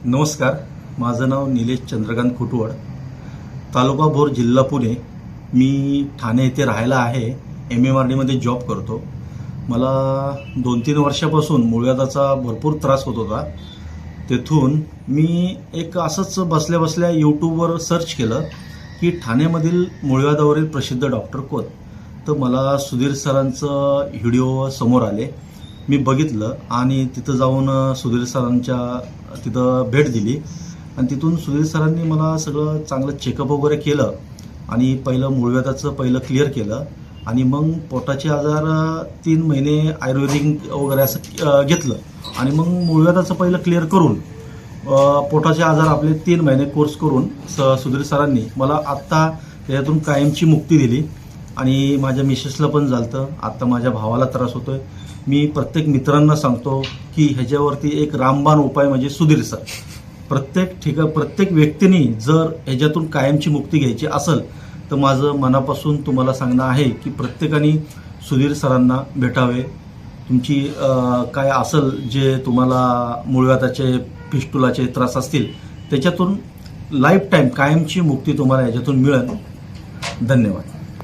नमस्कार, माझं नाव निलेश चंद्रकांत खुटवड, तालुका भोर, जिल्हा पुणे. मी ठाणे येथे राहायला आहे. MMRDमध्ये जॉब करतो. मला 2-3 वर्षापासून मूळव्याधाचा भरपूर त्रास होत होता. तेथून मी एक असंच बसल्या बसल्या यूट्यूबवर सर्च केलं की ठाण्यामधील मूळव्याधावरील प्रसिद्ध डॉक्टर कोण. तर मला सुधीर सरांचं व्हिडिओ समोर आले. मी बघितलं आणि तिथं जाऊन सुधीर सरांच्या तिथं भेट दिली आणि तिथून सुधीर सरांनी मला सगळं चांगलं चेकअप वगैरे केलं आणि पहिलं मूळव्याधाचं क्लिअर केलं आणि मग पोटाचे आजार 3 महिने आयुर्वेदिक वगैरे असं घेतलं आणि मग मूळव्याधाचं क्लिअर करून पोटाचे आजार आपले 3 महिने कोर्स करून सुधीर सरांनी मला आत्ता त्याच्यातून कायमची मुक्ती दिली आणि माझ्या मिसेसला पण झालं. आत्ता माझ्या भावाला त्रास होतोय. मी प्रत्येक मित्रांना सांगतो की ह्याच्यावरती एक रामबाण उपाय म्हणजे सुधीर सर. प्रत्येक व्यक्तीने जर ह्याच्यातून कायमची मुक्ती घ्यायची असेल तर माझं मनापासून तुम्हाला सांगणं आहे की प्रत्येकाने सुधीर सरांना भेटावे. तुमची काय असेल जे तुम्हाला मूळव्याधाचे फिस्टुलाचे त्रास असतील त्याच्यातून लाईफ टाईम कायमची मुक्ती तुम्हाला याच्यातून मिळेल. धन्यवाद.